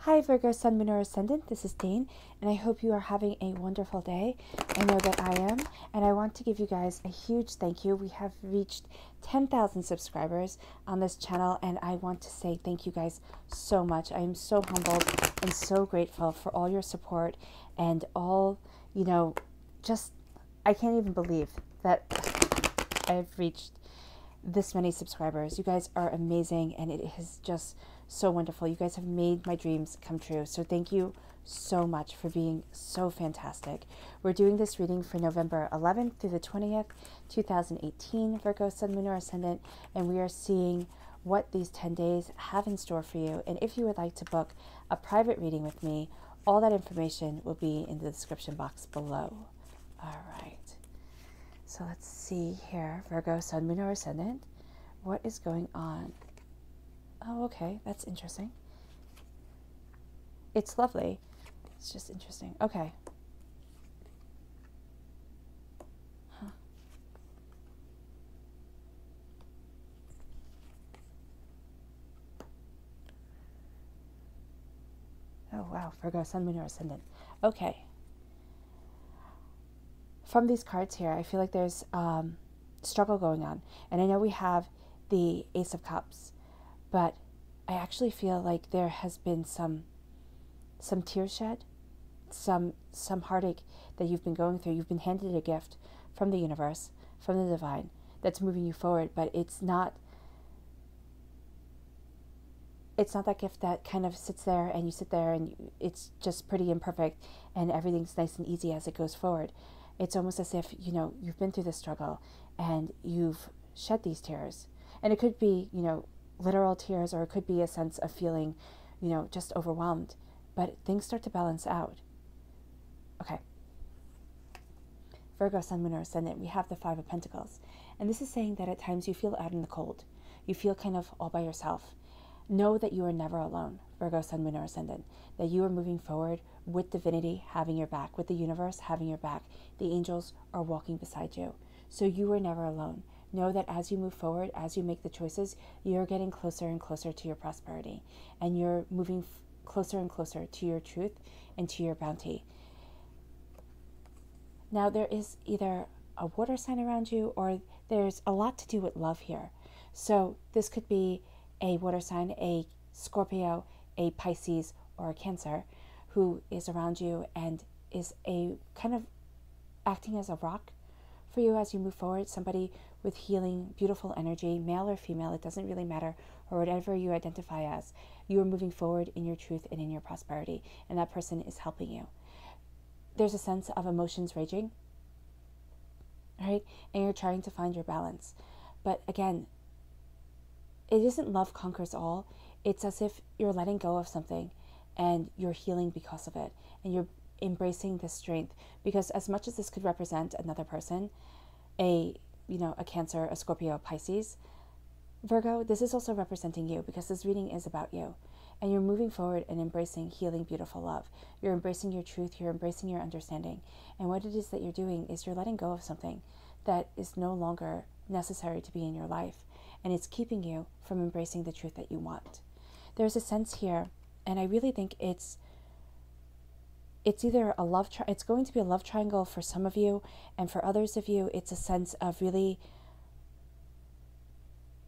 Hi Virgo, Sun, Moon, or Ascendant. This is Dane, and I hope you are having a wonderful day. I know that I am, and I want to give you guys a huge thank you. We have reached 10,000 subscribers on this channel, and I want to say thank you guys so much. I am so humbled and so grateful for all your support and all, just, I can't even believe that I've reached this many subscribers. You guys are amazing, and it is just so wonderful. You guys have made my dreams come true. So thank you so much for being so fantastic. We're doing this reading for November 11th through the 20th, 2018, Virgo, Sun, Moon, or Ascendant, and we are seeing what these 10 days have in store for you. And if you would like to book a private reading with me, all that information will be in the description box below. All right. So let's see here, Virgo, Sun, Moon, or Ascendant. What is going on? Oh, okay, that's interesting. It's lovely. It's just interesting. Okay. Huh. Oh, wow, Virgo, Sun, Moon, or Ascendant. Okay. From these cards here, I feel like there's struggle going on. And I know we have the Ace of Cups, but I actually feel like there has been some tears shed, some heartache that you've been going through. You've been handed a gift from the universe, from the divine, that's moving you forward, but it's not that gift that kind of sits there and you sit there and it's just pretty imperfect and everything's nice and easy as it goes forward. It's almost as if, you've been through this struggle and you've shed these tears. And it could be, literal tears, or it could be a sense of feeling, just overwhelmed. But things start to balance out. Okay. Virgo, Sun, Moon, or Ascendant, we have the Five of Pentacles. And this is saying that at times you feel out in the cold. You feel kind of all by yourself. Know that you are never alone, Virgo, Sun, Moon, or Ascendant. That you are moving forward with divinity having your back, with the universe having your back. The angels are walking beside you. So you are never alone. Know that as you move forward, as you make the choices, you're getting closer and closer to your prosperity. And you're moving closer and closer to your truth and to your bounty. Now, there is either a water sign around you, or there's a lot to do with love here. So this could be a water sign, a Scorpio, a Pisces, or a Cancer who is around you and is a kind of acting as a rock for you as you move forward. Somebody with healing, beautiful energy, male or female, it doesn't really matter, or whatever you identify as. You are moving forward in your truth and in your prosperity, and that person is helping you. There's a sense of emotions raging, right? And you're trying to find your balance. But again, it isn't love conquers all. It's as if you're letting go of something and you're healing because of it, and you're embracing this strength. Because as much as this could represent another person, a Cancer, a Scorpio, Pisces, Virgo, this is also representing you, because this reading is about you. And you're moving forward and embracing healing, beautiful love. You're embracing your truth. You're embracing your understanding. And what it is that you're doing is you're letting go of something that is no longer necessary to be in your life. And it's keeping you from embracing the truth that you want. There's a sense here, and I really think it's either a it's going to be a love triangle for some of you, and for others of you, it's a sense of really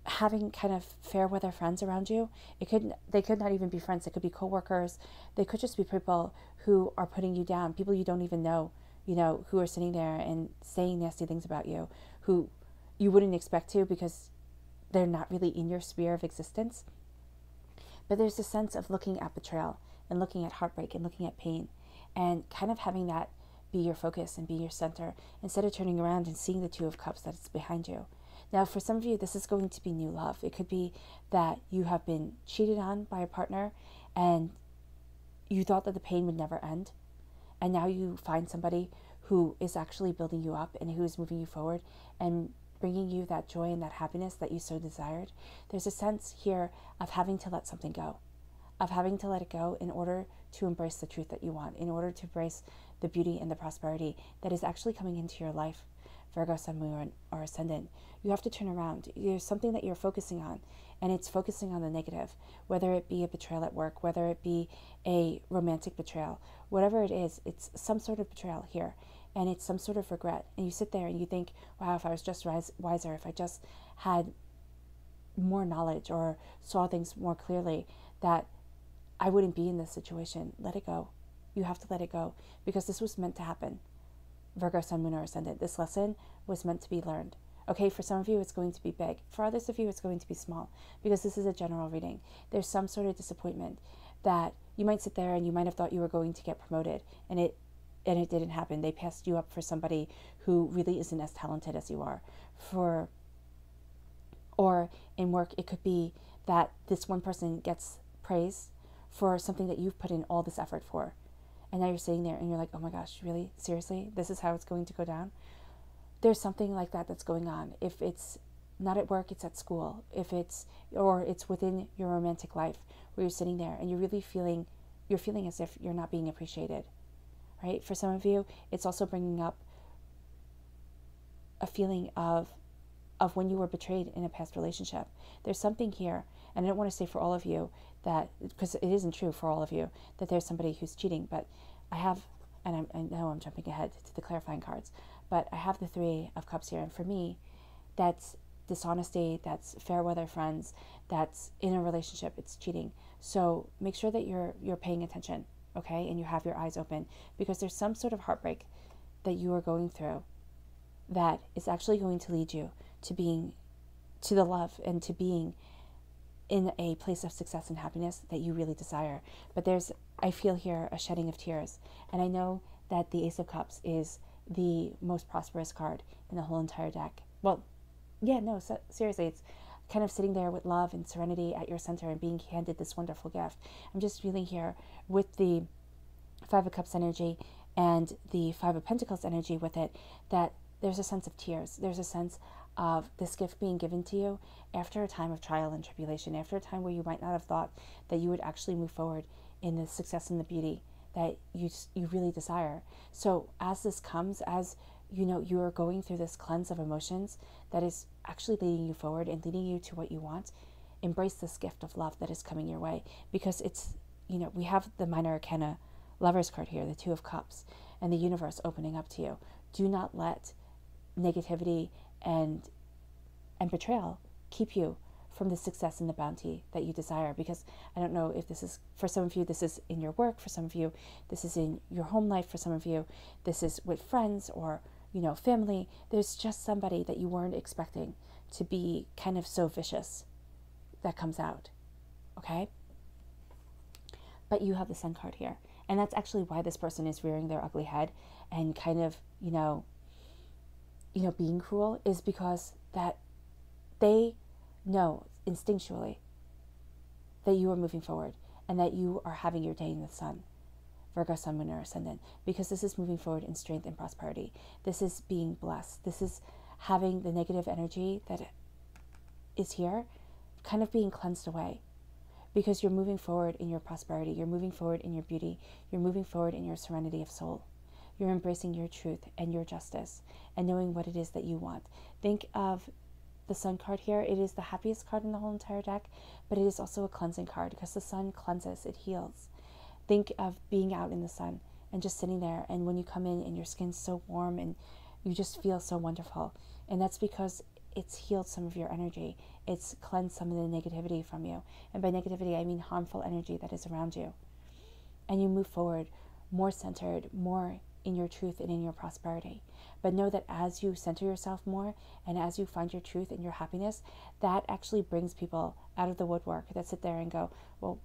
having kind of fair weather friends around you. They could not even be friends. They could be coworkers. They could just be people who are putting you down, people you don't even know, who are sitting there and saying nasty things about you, who you wouldn't expect to because they're not really in your sphere of existence. But there's a sense of looking at betrayal and looking at heartbreak and looking at pain, and kind of having that be your focus and be your center, instead of turning around and seeing the Two of Cups that's behind you. Now, for some of you, this is going to be new love. It could be that you have been cheated on by a partner and you thought that the pain would never end. And now you find somebody who is actually building you up and who is moving you forward and bringing you that joy and that happiness that you so desired. There's a sense here of having to let something go, of having to let it go in order to embrace the truth that you want, in order to embrace the beauty and the prosperity that is actually coming into your life. Virgo, Sun, Moon, or Ascendant, you have to turn around. There's something that you're focusing on, and it's focusing on the negative, whether it be a betrayal at work, whether it be a romantic betrayal, whatever it is, it's some sort of betrayal here, and it's some sort of regret. And you sit there and you think, wow, if I was just wiser, if I just had more knowledge or saw things more clearly, that I wouldn't be in this situation. Let it go. You have to let it go, because this was meant to happen. Virgo, Sun, Moon, or Ascendant. This lesson was meant to be learned. Okay, for some of you, it's going to be big. For others of you, it's going to be small, because this is a general reading. There's some sort of disappointment that you might sit there and you might have thought you were going to get promoted, and it didn't happen. They passed you up for somebody who really isn't as talented as you are. Or in work, it could be that this one person gets praise for something that you've put in all this effort for. And now you're sitting there and you're like, oh my gosh, really? Seriously? This is how it's going to go down? There's something like that that's going on. If it's not at work, it's at school. Or it's within your romantic life, where you're sitting there and you're feeling as if you're not being appreciated, right? For some of you, it's also bringing up a feeling of when you were betrayed in a past relationship. There's something here, and I don't want to say for all of you that, because it isn't true for all of you, that there's somebody who's cheating, but I have, and I know I'm jumping ahead to the clarifying cards, but I have the Three of Cups here, and for me, that's dishonesty, that's fair weather friends, that's in a relationship, it's cheating. So make sure that you're paying attention, okay, and you have your eyes open, because there's some sort of heartbreak that you are going through that is actually going to lead you to the love and to being in a place of success and happiness that you really desire. But I feel here a shedding of tears. And I know that the Ace of Cups is the most prosperous card in the whole entire deck. Well, yeah, no, seriously, it's kind of sitting there with love and serenity at your center and being handed this wonderful gift. I'm just feeling here with the Five of Cups energy and the Five of Pentacles energy with it, that there's a sense of tears. There's a sense of this gift being given to you after a time of trial and tribulation, after a time where you might not have thought that you would actually move forward in the success and the beauty that you really desire. So as this comes, as you are going through this cleanse of emotions that is actually leading you forward and leading you to what you want, embrace this gift of love that is coming your way, because it's, we have the Minor Arcana Lovers card here, the Two of Cups, and the universe opening up to you. Do not let negativity and betrayal keep you from the success and the bounty that you desire. Because I don't know if this is, for some of you, this is in your work, for some of you, this is in your home life, for some of you, this is with friends or, family. There's just somebody that you weren't expecting to be kind of so vicious that comes out, okay? But you have the Sun card here. And that's actually why this person is rearing their ugly head and kind of, being cruel, is because that they know instinctually that you are moving forward and that you are having your day in the sun. Virgo, Sun, Moon, or Ascendant, because this is moving forward in strength and prosperity. This is being blessed. This is having the negative energy that is here kind of being cleansed away, because you're moving forward in your prosperity. You're moving forward in your beauty. You're moving forward in your serenity of soul. You're embracing your truth and your justice and knowing what it is that you want. Think of the Sun card here. It is the happiest card in the whole entire deck, but it is also a cleansing card, because the sun cleanses, it heals. Think of being out in the sun and just sitting there, and when you come in and your skin's so warm and you just feel so wonderful. And that's because it's healed some of your energy. It's cleansed some of the negativity from you. And by negativity, I mean harmful energy that is around you. And you move forward more centered, more in your truth and in your prosperity. But know that as you center yourself more and as you find your truth and your happiness, that actually brings people out of the woodwork that sit there and go, well,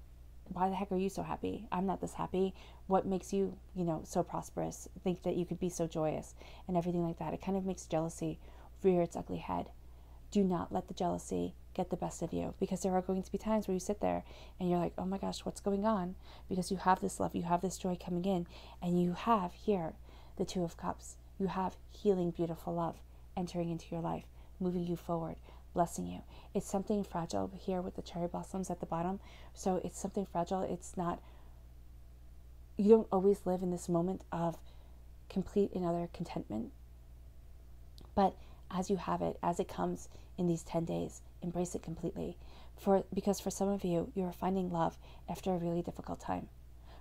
why the heck are you so happy? I'm not this happy. What makes you, so prosperous? Think that you could be so joyous and everything like that. It kind of makes jealousy rear its ugly head. Do not let the jealousy get the best of you, because there are going to be times where you sit there and you're like, oh my gosh, what's going on? Because you have this love, you have this joy coming in, and you have here the Two of Cups. You have healing, beautiful love entering into your life, moving you forward, blessing you. It's something fragile here with the cherry blossoms at the bottom. So it's something fragile. It's not, you don't always live in this moment of complete and utter contentment, But as you have it, as it comes in these 10 days, embrace it completely. Because for some of you, you're finding love after a really difficult time.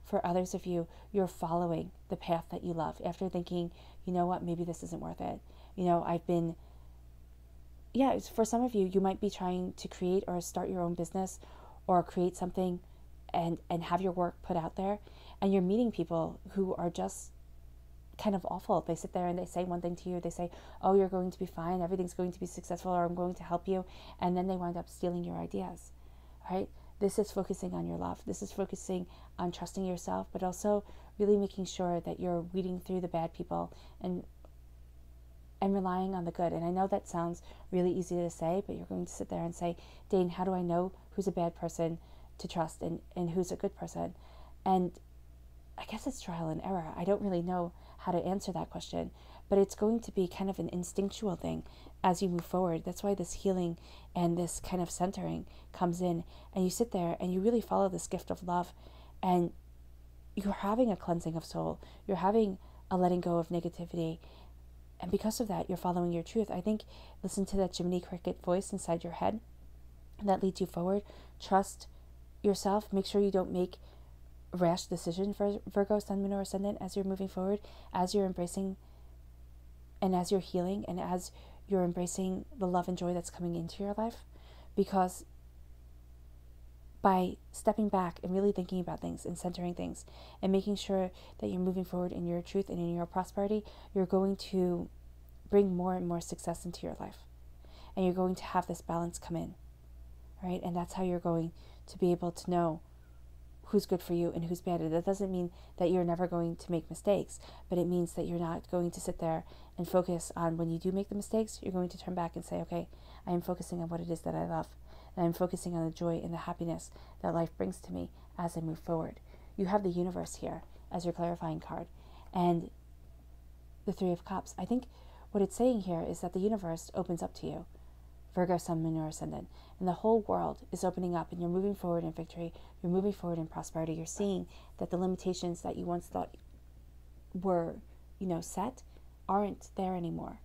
For others of you, you're following the path that you love after thinking, you know what, maybe this isn't worth it. For some of you, you might be trying to create or start your own business or create something and have your work put out there. And you're meeting people who are just kind of awful. They sit there and they say one thing to you. They say, oh, you're going to be fine. Everything's going to be successful, or I'm going to help you. And then they wind up stealing your ideas, right? This is focusing on your love. This is focusing on trusting yourself, but also really making sure that you're weeding through the bad people and relying on the good. And I know that sounds really easy to say, but you're going to sit there and say, Dane, how do I know who's a bad person to trust and who's a good person? And I guess it's trial and error. I don't really know how to answer that question, but it's going to be kind of an instinctual thing as you move forward. That's why this healing and this kind of centering comes in, and you sit there and you really follow this gift of love, and you're having a cleansing of soul. You're having a letting go of negativity. And because of that, you're following your truth. I think, listen to that Jiminy Cricket voice inside your head that leads you forward. Trust yourself. Make sure you don't make rash decision for Virgo, Sun, Moon, or Ascendant as you're moving forward, as you're embracing and as you're healing and as you're embracing the love and joy that's coming into your life. Because by stepping back and really thinking about things and centering things and making sure that you're moving forward in your truth and in your prosperity, you're going to bring more and more success into your life. And you're going to have this balance come in, right? And that's how you're going to be able to know who's good for you and who's bad. That doesn't mean that you're never going to make mistakes, but it means that you're not going to sit there and focus on when you do make the mistakes. You're going to turn back and say, okay, I am focusing on what it is that I love. And I'm focusing on the joy and the happiness that life brings to me as I move forward. You have the universe here as your clarifying card. And the Three of Cups. I think what it's saying here is that the universe opens up to you. Virgo, Sun, Moon, or Ascendant. And the whole world is opening up, and you're moving forward in victory. You're moving forward in prosperity. You're seeing that the limitations that you once thought were, set aren't there anymore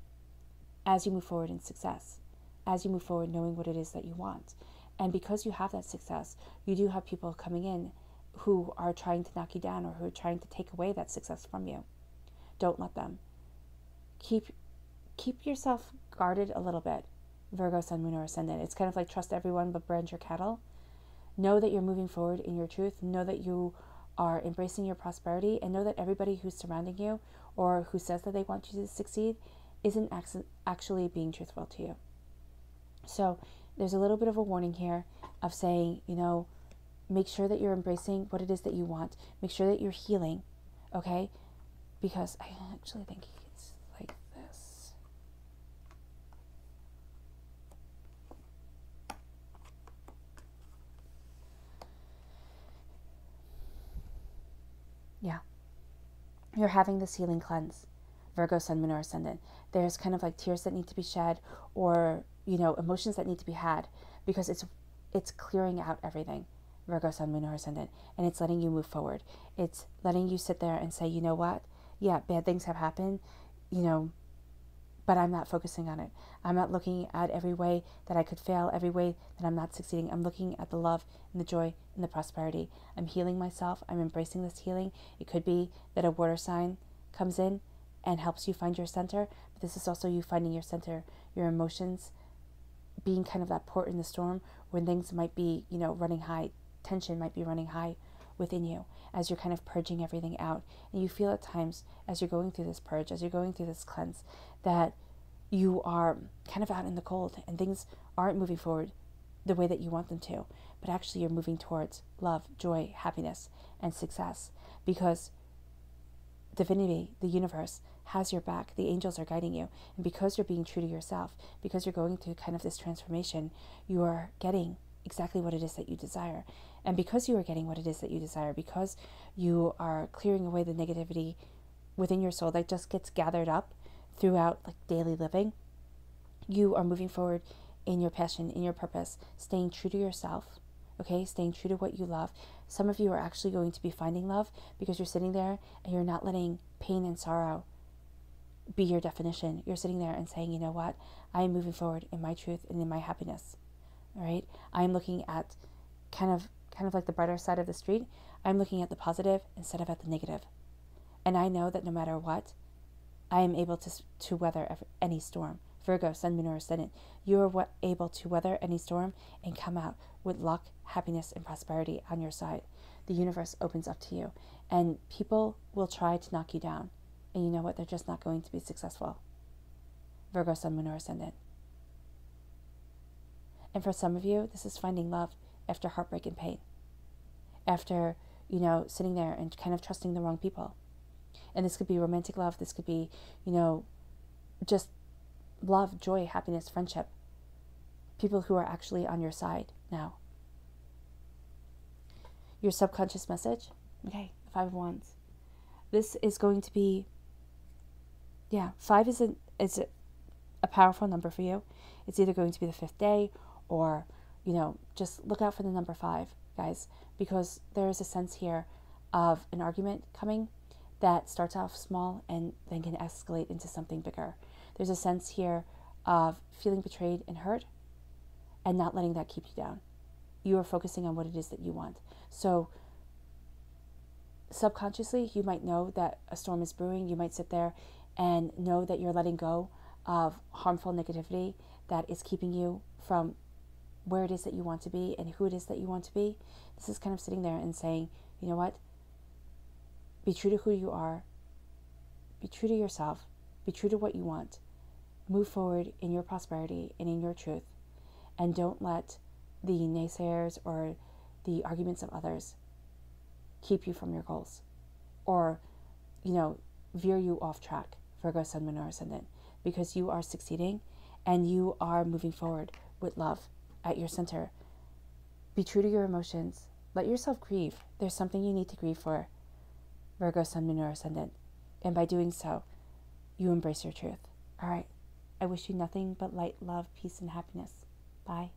as you move forward in success, as you move forward knowing what it is that you want. And because you have that success, you do have people coming in who are trying to knock you down or who are trying to take away that success from you. Don't let them. Keep yourself guarded a little bit. Virgo, Sun, Moon, or Ascendant. It's kind of like trust everyone but brand your cattle. Know that you're moving forward in your truth. Know that you are embracing your prosperity, and know that everybody who's surrounding you or who says that they want you to succeed isn't actually being truthful to you. So there's a little bit of a warning here of saying, make sure that you're embracing what it is that you want. Make sure that you're healing, okay? Because I actually think it's like this. Yeah. You're having this healing cleanse, Virgo, Sun, Moon, or Ascendant. There's kind of like tears that need to be shed, or emotions that need to be had, because it's clearing out everything, Virgo, Sun, Moon, or Ascendant, and it's letting you move forward. It's letting you sit there and say, you know what? Yeah, bad things have happened, but I'm not focusing on it. I'm not looking at every way that I could fail, every way that I'm not succeeding. I'm looking at the love and the joy and the prosperity. I'm healing myself. I'm embracing this healing. It could be that a water sign comes in and helps you find your center, but this is also you finding your center, your emotions, being kind of that port in the storm when things might be, running high, tension might be running high within you as you're kind of purging everything out. And you feel at times as you're going through this purge, as you're going through this cleanse, that you are kind of out in the cold and things aren't moving forward the way that you want them to, but actually you're moving towards love, joy, happiness, and success, because divinity, the universe, has your back. The angels are guiding you. And because you're being true to yourself, because you're going through kind of this transformation, you are getting exactly what it is that you desire. And because you are getting what it is that you desire, because you are clearing away the negativity within your soul that just gets gathered up throughout like daily living, you are moving forward in your passion, in your purpose, staying true to yourself, okay? Staying true to what you love. Some of you are actually going to be finding love because you're sitting there and you're not letting pain and sorrow be your definition. You're sitting there and saying, you know what? I am moving forward in my truth and in my happiness. All right? I'm looking at kind of like the brighter side of the street. I'm looking at the positive instead of at the negative. And I know that no matter what, I am able to weather any storm. Virgo, Sun, Moon, or Ascendant, you are able to weather any storm and come out with luck, happiness, and prosperity on your side. The universe opens up to you, and people will try to knock you down. And you know what? They're just not going to be successful. Virgo, Sun, Moon, or Ascendant. And for some of you, this is finding love after heartbreak and pain. After, sitting there and kind of trusting the wrong people. And this could be romantic love. This could be, just love, joy, happiness, friendship. People who are actually on your side now. Your subconscious message. Okay, 5 of Wands. This is going to be, 5 is a powerful number for you. It's either going to be the 5th day or, just look out for the number 5, guys, because there is a sense here of an argument coming that starts off small and then can escalate into something bigger. There's a sense here of feeling betrayed and hurt and not letting that keep you down. You are focusing on what it is that you want. So subconsciously, you might know that a storm is brewing. You might sit there and know that you're letting go of harmful negativity that is keeping you from where it is that you want to be and who it is that you want to be. This is kind of sitting there and saying, you know what? Be true to who you are. Be true to yourself. Be true to what you want. Move forward in your prosperity and in your truth. And don't let the naysayers or the arguments of others keep you from your goals. Or, veer you off track, Virgo, Sun, Moon, or Ascendant. Because you are succeeding and you are moving forward with love at your center. Be true to your emotions. Let yourself grieve. There's something you need to grieve for, Virgo, Sun, Moon, or Ascendant. And by doing so, you embrace your truth. All right. I wish you nothing but light, love, peace, and happiness. Bye.